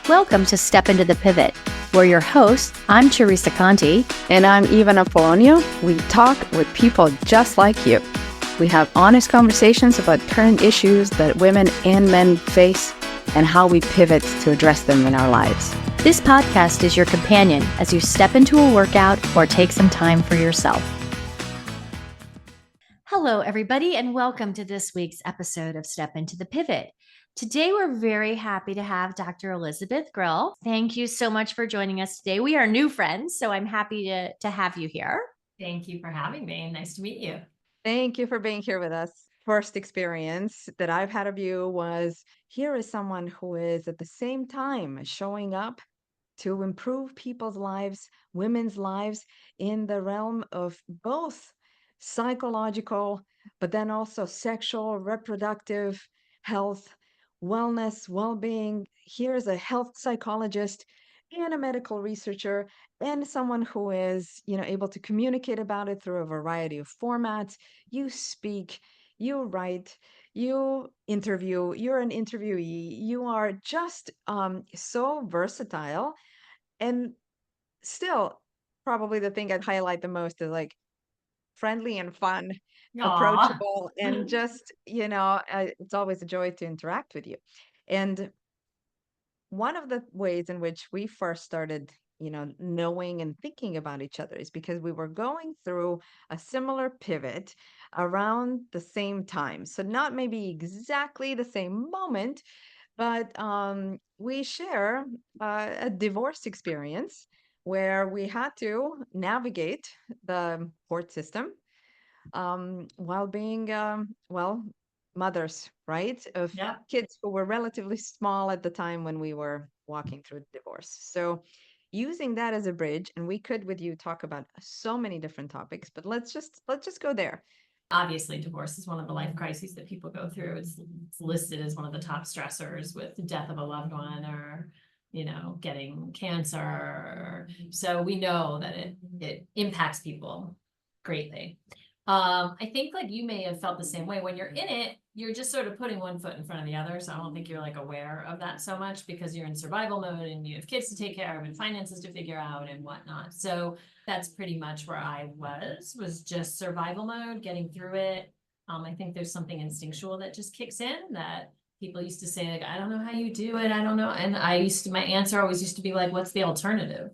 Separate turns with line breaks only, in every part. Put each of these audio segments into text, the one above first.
Welcome to Step Into the Pivot. We're your hosts. I'm Teresa Conti.
And I'm Ivana Polonio. We talk with people just like you. We have honest conversations about current issues that women and men face and how we pivot to address them in our lives.
This podcast is your companion as you step into a workout or take some time for yourself. Hello, everybody, and welcome to this week's episode of Step Into the Pivot. Today, we're very happy to have Dr. Elizabeth Grill. Thank you so much for joining us today. We are new friends, so I'm happy to have you here.
Thank you for having me. Nice to meet you.
Thank you for being here with us. First experience that I've had of you was here is someone who is at the same time showing up to improve people's lives, women's lives in the realm of both psychological, but then also sexual, reproductive health, wellness, well-being. Here's a health psychologist and a medical researcher and someone who is, able to communicate about it through a variety of formats. You speak, you write, you interview, you're an interviewee. You are just so versatile. And still, probably the thing I'd highlight the most is like friendly and fun,
Aw.
approachable, and just, it's always a joy to interact with you. And one of the ways in which we first started, knowing and thinking about each other is because we were going through a similar pivot around the same time. So not maybe exactly the same moment, but we share a divorce experience where we had to navigate the court system while being, mothers, right? Of
Yeah.
kids who were relatively small at the time when we were walking through the divorce. So using that as a bridge, and we could with you talk about so many different topics, but let's just go there.
Obviously, divorce is one of the life crises that people go through. It's listed as one of the top stressors with the death of a loved one or, getting cancer. So we know that it impacts people greatly. I think like you may have felt the same way when you're in it, you're just sort of putting one foot in front of the other. So I don't think you're like aware of that so much because you're in survival mode and you have kids to take care of and finances to figure out and whatnot. So that's pretty much where I was just survival mode, getting through it. I think there's something instinctual that just kicks in that people used to say, like, I don't know how you do it. I don't know. And my answer always used to be like, what's the alternative?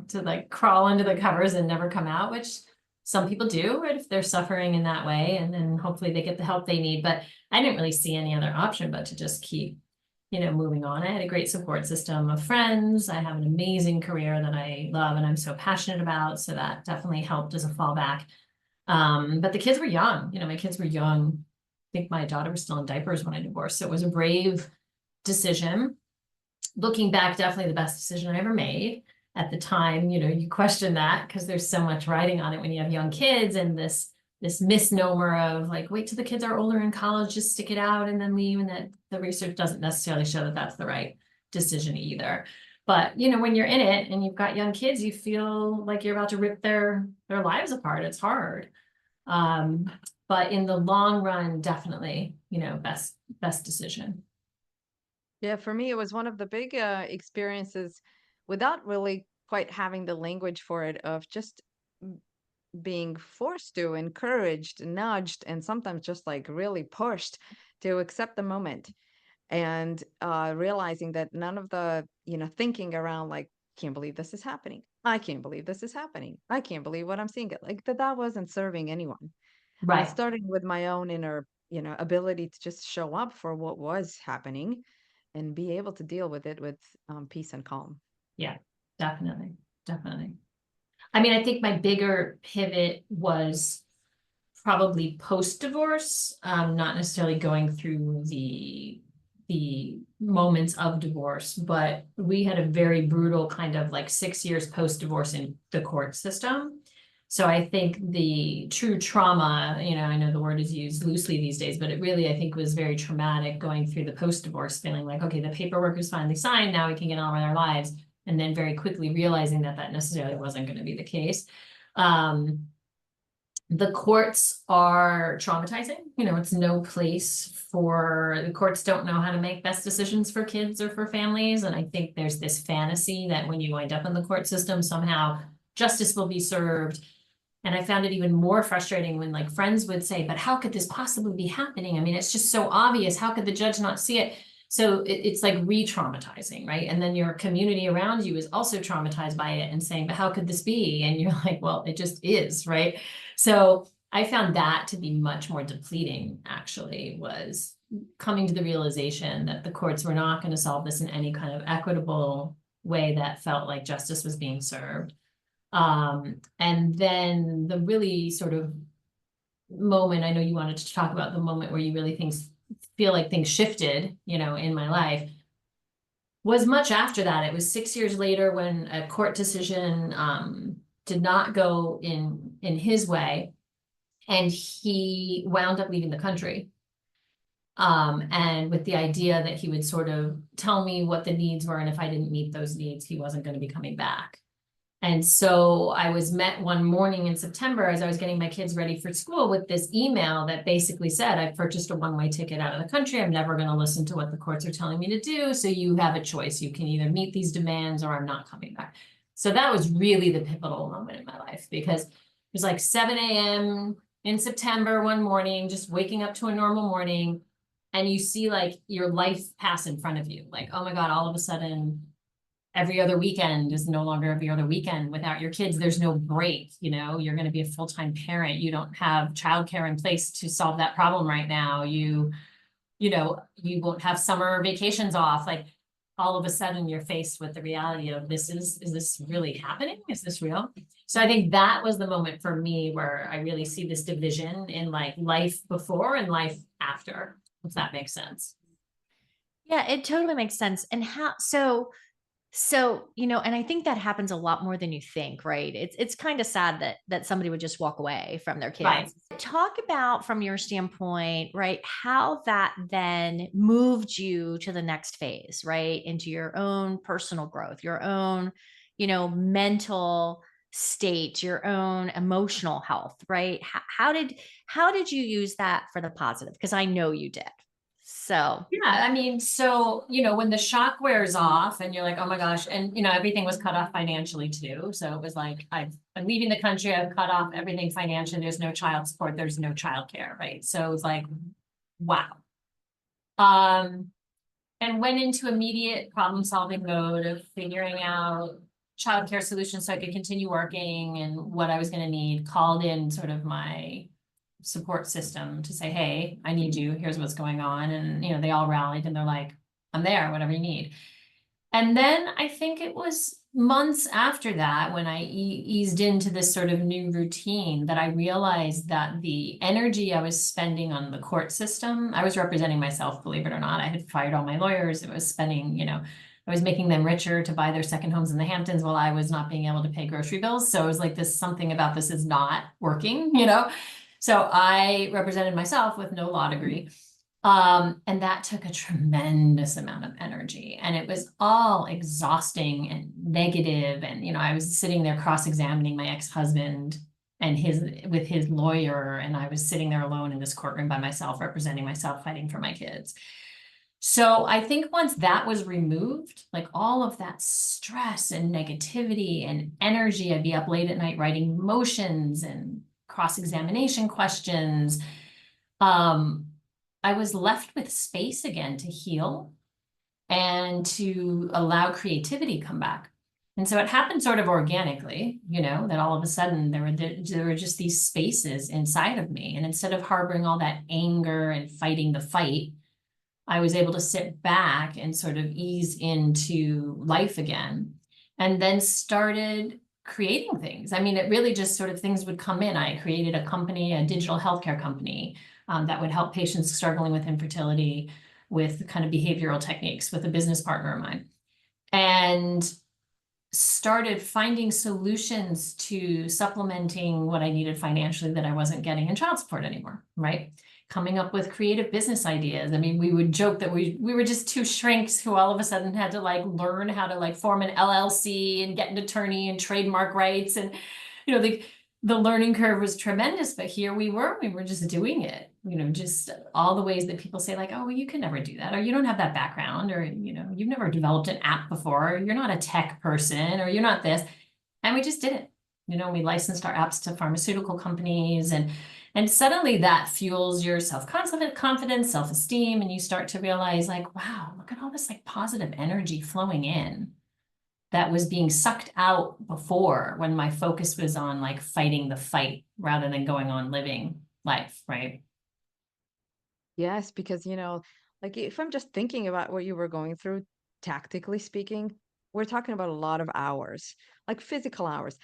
To like crawl under the covers and never come out, which some people do, right, if they're suffering in that way, and then hopefully they get the help they need. But I didn't really see any other option but to just keep, moving on. I had a great support system of friends. I have an amazing career that I love and I'm so passionate about. So that definitely helped as a fallback. But the kids were young, my kids were young. I think my daughter was still in diapers when I divorced. So it was a brave decision. Looking back, definitely the best decision I ever made. At the time, you question that because there's so much writing on it when you have young kids and this misnomer of like, wait till the kids are older in college, just stick it out and then leave. And that the research doesn't necessarily show that that's the right decision either. But, when you're in it and you've got young kids, you feel like you're about to rip their lives apart. It's hard. But in the long run, definitely, best decision.
Yeah, for me, it was one of the big experiences without really quite having the language for it of just being forced to, encouraged, nudged, and sometimes just like really pushed to accept the moment and realizing that none of the, thinking around like, can't believe this is happening. I can't believe this is happening. I can't believe what I'm seeing. Like that wasn't serving anyone.
Right.
Starting with my own inner, ability to just show up for what was happening and be able to deal with it with peace and calm.
Yeah, definitely. Definitely. I mean, I think my bigger pivot was probably post-divorce, not necessarily going through the moments of divorce, but we had a very brutal kind of like 6 years post-divorce in the court system. So I think the true trauma, I know the word is used loosely these days, but it really, I think, was very traumatic going through the post-divorce, feeling like, okay, the paperwork is finally signed, now we can get on with our lives. And then very quickly realizing that necessarily wasn't going to be the case. The courts are traumatizing. It's no place the courts don't know how to make best decisions for kids or for families. And I think there's this fantasy that when you wind up in the court system, somehow justice will be served. And I found it even more frustrating when like friends would say, but how could this possibly be happening? I mean, it's just so obvious. How could the judge not see it? So it's like re-traumatizing, right? And then your community around you is also traumatized by it and saying, but how could this be? And you're like, well, it just is, right? So I found that to be much more depleting, actually, was coming to the realization that the courts were not going to solve this in any kind of equitable way that felt like justice was being served. And then the really sort of moment, I know you wanted to talk about the moment where you really feel like things shifted, in my life, was much after that. It was 6 years later when a court decision did not go in his way, and he wound up leaving the country. And with the idea that he would sort of tell me what the needs were, and if I didn't meet those needs, he wasn't going to be coming back. And so I was met one morning in September as I was getting my kids ready for school with this email that basically said, I've purchased a one-way ticket out of the country. I'm never going to listen to what the courts are telling me to do. So you have a choice. You can either meet these demands or I'm not coming back. So that was really the pivotal moment in my life, because it was like 7 a.m. in September one morning, just waking up to a normal morning. And you see like your life pass in front of you. Like, oh my God, all of a sudden, every other weekend is no longer every other weekend without your kids. There's no break, you're going to be a full-time parent. You don't have childcare in place to solve that problem right now. You won't have summer vacations off. Like all of a sudden you're faced with the reality of is this really happening? Is this real? So I think that was the moment for me where I really see this division in like life before and life after, if that makes sense.
Yeah, it totally makes sense. And so, and I think that happens a lot more than you think, right? It's kind of sad that somebody would just walk away from their kids.
Right.
Talk about, from your standpoint, right, how that then moved you to the next phase, right? Into your own personal growth, your own, mental state, your own emotional health, right? How did you use that for the positive? Because I know you did. So
Yeah, I mean, so, when the shock wears off and you're like, oh my gosh, and, everything was cut off financially too. So it was like, I'm leaving the country, I've cut off everything financially. There's no child support, there's no childcare, right? So it was like, wow. And went into immediate problem solving mode of figuring out childcare solutions so I could continue working and what I was going to need. Called in sort of my support system to say, hey, I need you, here's what's going on. And, they all rallied and they're like, I'm there, whatever you need. And then I think it was months after that when I eased into this sort of new routine that I realized that the energy I was spending on the court system, I was representing myself, believe it or not. I had fired all my lawyers. It was spending, I was making them richer to buy their second homes in the Hamptons while I was not being able to pay grocery bills. So it was like something about this is not working, So I represented myself with no law degree. And that took a tremendous amount of energy, and it was all exhausting and negative. And, I was sitting there cross-examining my ex-husband and with his lawyer, and I was sitting there alone in this courtroom by myself, representing myself, fighting for my kids. So I think once that was removed, like all of that stress and negativity and energy, I'd be up late at night writing motions and cross-examination questions. I was left with space again to heal and to allow creativity come back. And so it happened sort of organically, that all of a sudden there were just these spaces inside of me. And instead of harboring all that anger and fighting the fight, I was able to sit back and sort of ease into life again, and then started creating things. I mean, it really just sort of things would come in. I created a company, a digital healthcare company, that would help patients struggling with infertility with kind of behavioral techniques with a business partner of mine, and started finding solutions to supplementing what I needed financially that I wasn't getting in child support anymore, right? Coming up with creative business ideas. I mean, we would joke that we were just two shrinks who all of a sudden had to like learn how to like form an LLC and get an attorney and trademark rights. And, the learning curve was tremendous, but here we were just doing it, just all the ways that people say like, oh, well, you can never do that, or you don't have that background, or, you've never developed an app before, or you're not a tech person, or you're not this. And we just did it. We licensed our apps to pharmaceutical companies, and suddenly that fuels your confidence, self-esteem, and you start to realize like, wow, look at all this like positive energy flowing in that was being sucked out before, when my focus was on like fighting the fight rather than going on living life, right?
Yes, because, like if I'm just thinking about what you were going through, tactically speaking, we're talking about a lot of hours, like physical hours.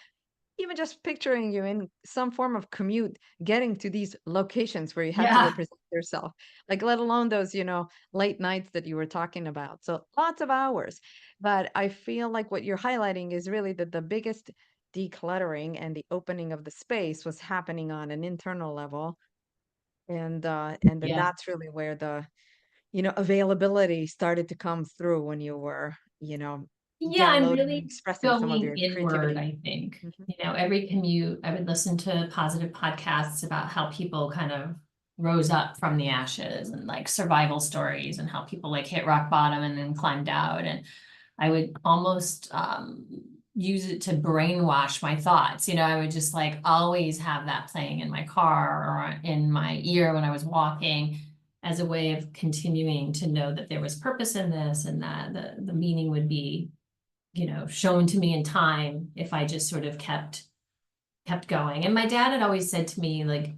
Even just picturing you in some form of commute, getting to these locations where you had to
Yeah.
represent yourself, like let alone those, late nights that you were talking about. So lots of hours. But I feel like what you're highlighting is really that the biggest decluttering and the opening of the space was happening on an internal level. And then
Yeah.
that's really where the, availability started to come through when you were,
Yeah, I'm
downloading and
really
expressing some of
going
your
inward,
creativity.
I think.
Mhm.
Every commute, I would listen to positive podcasts about how people kind of rose up from the ashes, and like survival stories, and how people like hit rock bottom and then climbed out. And I would almost use it to brainwash my thoughts. I would just like always have that playing in my car or in my ear when I was walking, as a way of continuing to know that there was purpose in this, and that the meaning would be, shown to me in time if I just sort of kept going. And my dad had always said to me, like,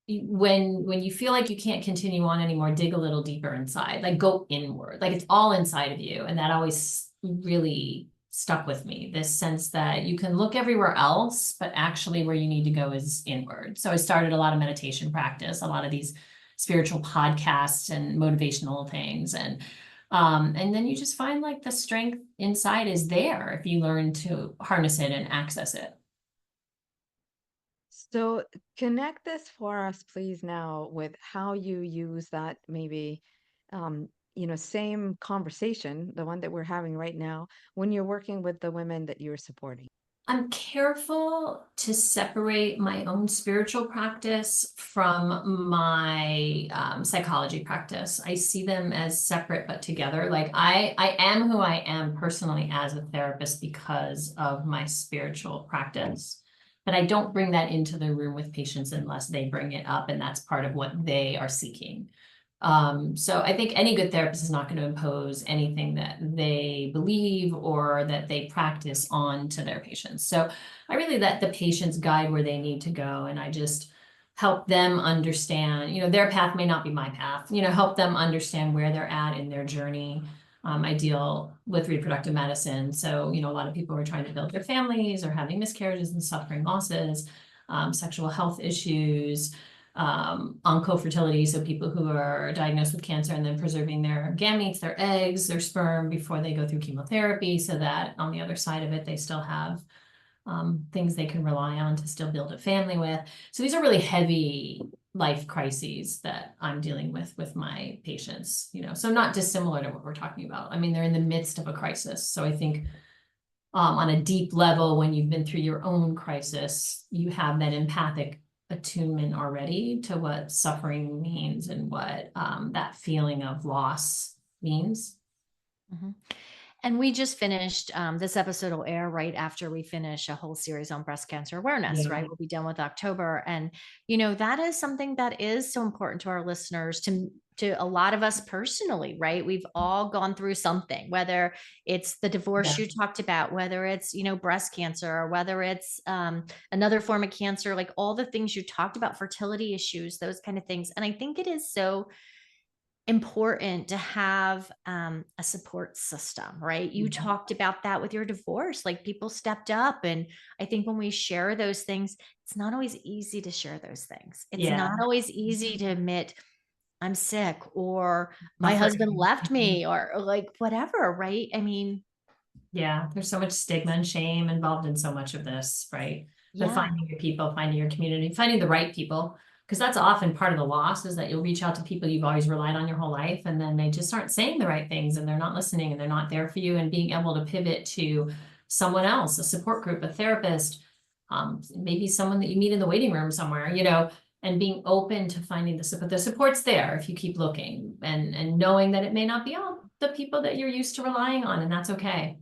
when you feel like you can't continue on anymore, dig a little deeper inside, like go inward, like it's all inside of you. And that always really stuck with me, this sense that you can look everywhere else, but actually where you need to go is inward. So I started a lot of meditation practice, a lot of these spiritual podcasts and motivational things. And then you just find like the strength inside is there if you learn to harness it and access it.
So connect this for us, please, now with how you use that maybe, same conversation, the one that we're having right now, when you're working with the women that you're supporting.
I'm careful to separate my own spiritual practice from my psychology practice. I see them as separate but together. Like I am who I am personally as a therapist because of my spiritual practice. But I don't bring that into the room with patients unless they bring it up, and that's part of what they are seeking. So I think any good therapist is not going to impose anything that they believe or that they practice on to their patients. So I really let the patients guide where they need to go, and I just help them understand, their path may not be my path, help them understand where they're at in their journey. I deal with reproductive medicine. So, a lot of people are trying to build their families or having miscarriages and suffering losses, sexual health issues, oncofertility, so people who are diagnosed with cancer and then preserving their gametes, their eggs, their sperm before they go through chemotherapy, so that on the other side of it, they still have things they can rely on to still build a family with. So these are really heavy life crises that I'm dealing with my patients, so not dissimilar to what we're talking about. I mean, they're in the midst of a crisis. So I think on a deep level, when you've been through your own crisis, you have that empathic attunement already to what suffering means and what that feeling of loss means.
Mhm. And we just finished, this episode will air right after we finish a whole series on breast cancer awareness, right?
Yeah.
We'll be done with October. And, that is something that is so important to our listeners, to a lot of us personally, right? We've all gone through something, whether it's the divorce
Yeah.
you talked about, whether it's, breast cancer, or whether it's another form of cancer, like all the things you talked about, fertility issues, those kind of things. And I think it is so important to have a support system, right? You
Yeah.
talked about that with your divorce, like people stepped up. And I think when we share those things, it's not always easy to share those things. It's
Yeah.
not always easy to admit I'm sick, or my husband
Suffering.
left me, or like whatever, right? I mean,
Yeah, there's so much stigma and shame involved in so much of this, right? But
yeah.
finding your people, finding your community, finding the right people, because that's often part of the loss, is that you'll reach out to people you've always relied on your whole life, and then they just aren't saying the right things, and they're not listening, and they're not there for you, and being able to pivot to someone else, a support group, a therapist, maybe someone that you meet in the waiting room somewhere, you know, and being open to finding the support. The support's there if you keep looking, and knowing that it may not be all the people that you're used to relying on, and that's okay.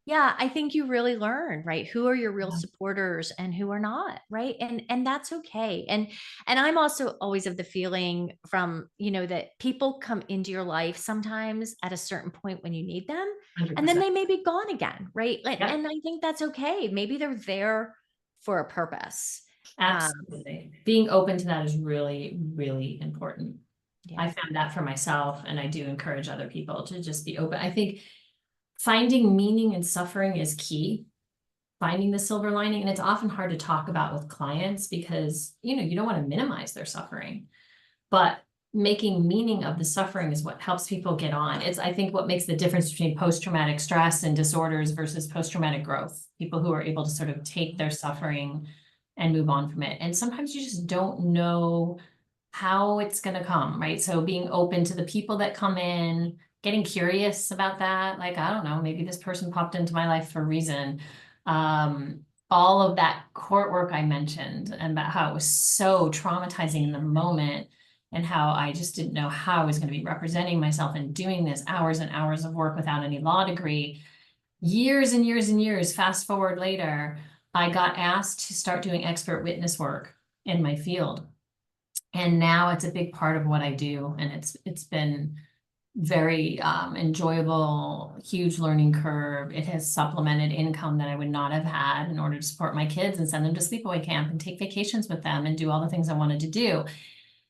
Yeah, I think you really learn, right? Who are your real
Yeah.
supporters and who are not, right? And that's okay. And I'm also always of the feeling from, that people come into your life sometimes at a certain point when you need them, and then
100%.
they may be gone again, right? Like,
Yep,
and I think that's okay. Maybe they're there for a purpose.
absolutely. Being open to that is really, really important.
Yeah.
I found that for myself, and I do encourage other people to just be open. I think finding meaning in suffering is key. Finding the silver lining, and it's often hard to talk about with clients because, you don't want to minimize their suffering, but making meaning of the suffering is what helps people get on. It's, I think, what makes the difference between post-traumatic stress and disorders versus post-traumatic growth. People who are able to sort of take their suffering and move on from it. And sometimes you just don't know how it's going to come, right? So being open to the people that come in, getting curious about that, like, I don't know, maybe this person popped into my life for a reason. All of that court work I mentioned, and about how it was so traumatizing in the moment, and how I just didn't know how I was going to be representing myself and doing this hours and hours of work without any law degree. Years and years and years, fast forward later, I got asked to start doing expert witness work in my field. And now it's a big part of what I do. And it's been very enjoyable, huge learning curve. It has supplemented income that I would not have had in order to support my kids and send them to sleepaway camp and take vacations with them and do all the things I wanted to do.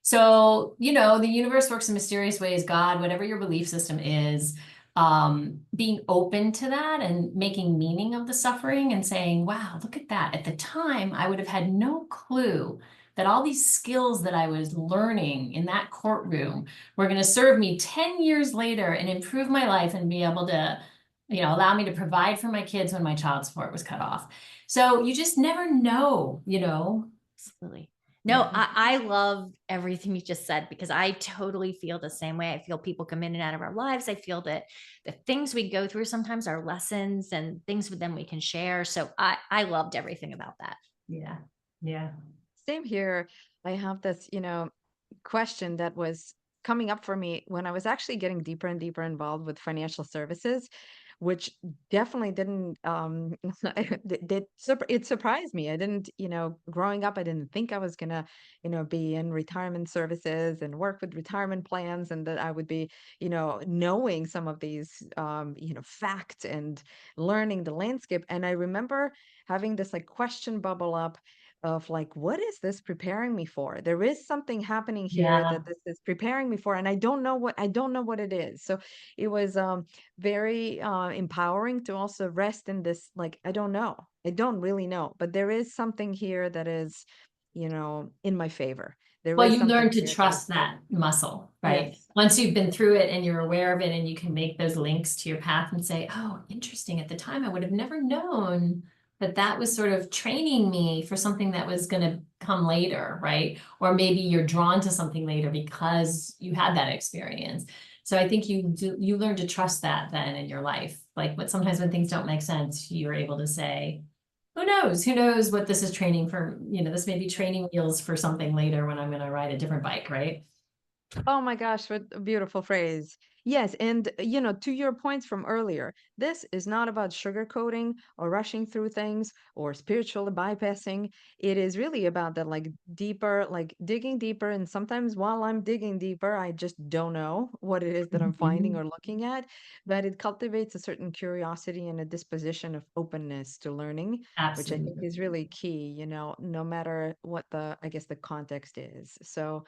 So, the universe works in mysterious ways, God, whatever your belief system is, being open to that and making meaning of the suffering and saying, wow, look at that. At the time, I would have had no clue that all these skills that I was learning in that courtroom were going to serve me 10 years later and improve my life and be able to, allow me to provide for my kids when my child support was cut off. So you just never know.
Absolutely. No, I love everything you just said, because I totally feel the same way. I feel people come in and out of our lives. I feel that the things we go through sometimes are lessons and things with them we can share. So I loved everything about that.
Yeah. Yeah.
Same here. I have this, question that was coming up for me when I was actually getting deeper and deeper involved with financial services, which definitely didn't it surprised me. I didn't, growing up, I didn't think I was gonna, be in retirement services and work with retirement plans, and that I would be, knowing some of these facts and learning the landscape. And I remember having this like question bubble up of like, what is this preparing me for? There is something happening here
Yeah.
that this is preparing me for, and I don't know what it is. So it was very empowering to also rest in this, like, I don't know. I don't really know, but there is something here that is, in my favor. There
Well,
is
you
something
learn to
here that is
trust that muscle, right?
yes.
Once you've been through it and you're aware of it and you can make those links to your path and say, oh, interesting. At the time, I would have never known that that was sort of training me for something that was going to come later, right? Or maybe you're drawn to something later because you had that experience. So I think you learn to trust that then in your life. Like, but sometimes when things don't make sense, you're able to say, who knows? Who knows what this is training for? This may be training wheels for something later when I'm going to ride a different bike, right?
Oh my gosh, what a beautiful phrase. Yes, and to your points from earlier, this is not about sugarcoating or rushing through things or spiritually bypassing. It is really about that like deeper, like digging deeper. And sometimes while I'm digging deeper, I just don't know what it is that I'm finding
Mhm.
or looking at. But it cultivates a certain curiosity and a disposition of openness to learning, which I think
Absolutely.
is really key, no matter what I guess the context is. So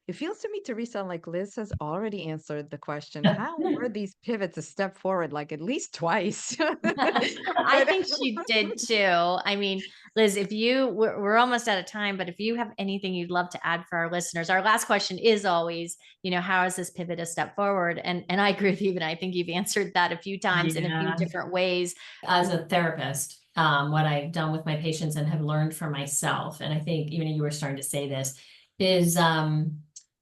it feels to me, Teresa, like Liz has already answered the question, how were these pivots a step forward, like at least twice?
I
But
think she did too. I mean, Liz, we're almost out of time, but if you have anything you'd love to add for our listeners, our last question is always, how is this pivot a step forward? And I agree with you, and I think you've answered that a few times in a few
Yeah.
different ways.
As a therapist, what I've done with my patients and have learned for myself, and I think even you were starting to say this, is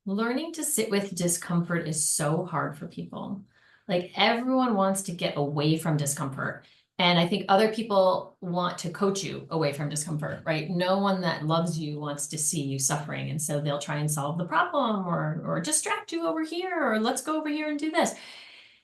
learning to sit with discomfort is so hard for people. Like everyone wants to get away from discomfort. And I think other people want to coach you away from discomfort, right? No one that loves you wants to see you suffering. And so they'll try and solve the problem or distract you over here, or let's go over here and do this.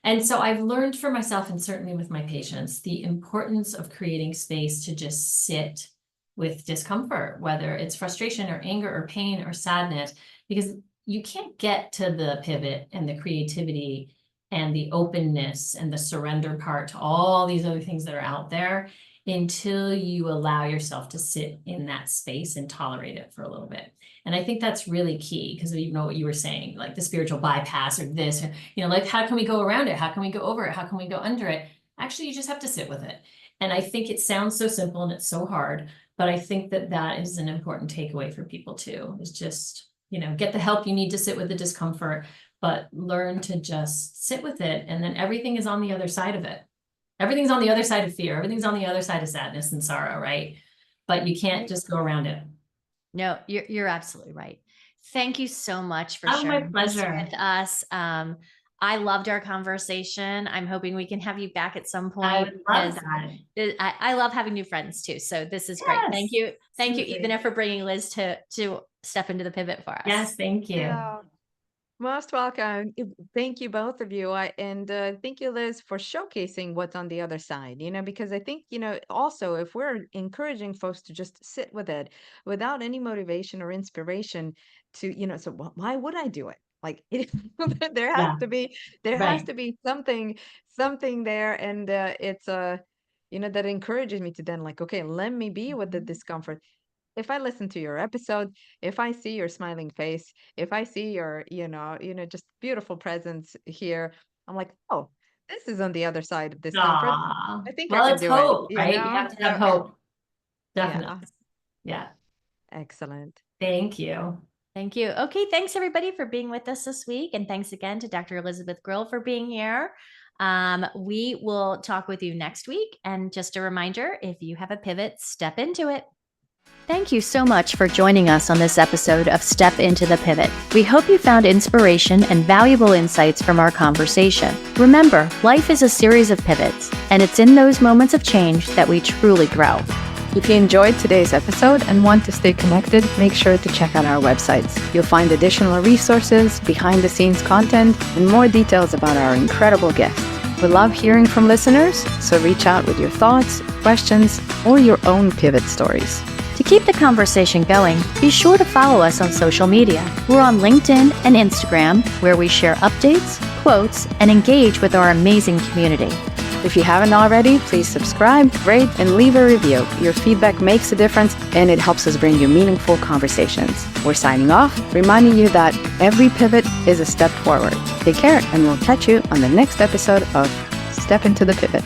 And so I've learned for myself, and certainly with my patients, the importance of creating space to just sit with discomfort, whether it's frustration or anger or pain or sadness, because you can't get to the pivot and the creativity and the openness and the surrender part to all these other things that are out there until you allow yourself to sit in that space and tolerate it for a little bit. And I think that's really key, because you know what you were saying, like the spiritual bypass or this, you know, like how can we go around it? How can we go over it? How can we go under it? Actually, you just have to sit with it. And I think it sounds so simple and it's so hard, but I think that that is an important takeaway for people too, is just, you know, get the help you need to sit with the discomfort, but learn to just sit with it. And then everything is on the other side of it. Everything's on the other side of fear. Everything's on the other side of sadness and sorrow, right? But you can't just go around it.
No, you're absolutely right. Thank you so much for
Oh, my
sharing this
pleasure.
with us. I loved our conversation. I'm hoping we can have you back at some
I
point,
would love
because
that.
I love having new friends too. So this is great. Thank you. Thank you,
absolutely.
Ethan, for bringing Liz to step into the pivot for us.
Yes, thank you.
Yeah. Most welcome. Thank you, both of you. And thank you, Liz, for showcasing what's on the other side, because I think, also if we're encouraging folks to just sit with it without any motivation or inspiration so why would I do it? Like there has
Yeah,
to be, there has
right.
to be something there. And it's, that encourages me to then like, okay, let me be with the discomfort. If I listen to your episode, if I see your smiling face, if I see your, just beautiful presence here, I'm like, oh, this is on the other side of discomfort.
Aw.
I think I
Well,
can
it's
do it,
hope, right? You have to have
So
hope.
yeah,
Definitely. Yeah.
excellent.
Thank you.
Thank you. Okay, thanks everybody for being with us this week. And thanks again to Dr. Elizabeth Grill for being here. We will talk with you next week. And just a reminder, if you have a pivot, step into it. Thank you so much for joining us on this episode of Step Into the Pivot. We hope you found inspiration and valuable insights from our conversation. Remember, life is a series of pivots, and it's in those moments of change that we truly grow.
If you enjoyed today's episode and want to stay connected, make sure to check out our websites. You'll find additional resources, behind-the-scenes content, and more details about our incredible guests. We love hearing from listeners, so reach out with your thoughts, questions, or your own pivot stories.
To keep the conversation going, be sure to follow us on social media. We're on LinkedIn and Instagram, where we share updates, quotes, and engage with our amazing community.
If you haven't already, please subscribe, rate, and leave a review. Your feedback makes a difference, and it helps us bring you meaningful conversations. We're signing off, reminding you that every pivot is a step forward. Take care, and we'll catch you on the next episode of Step Into the Pivot.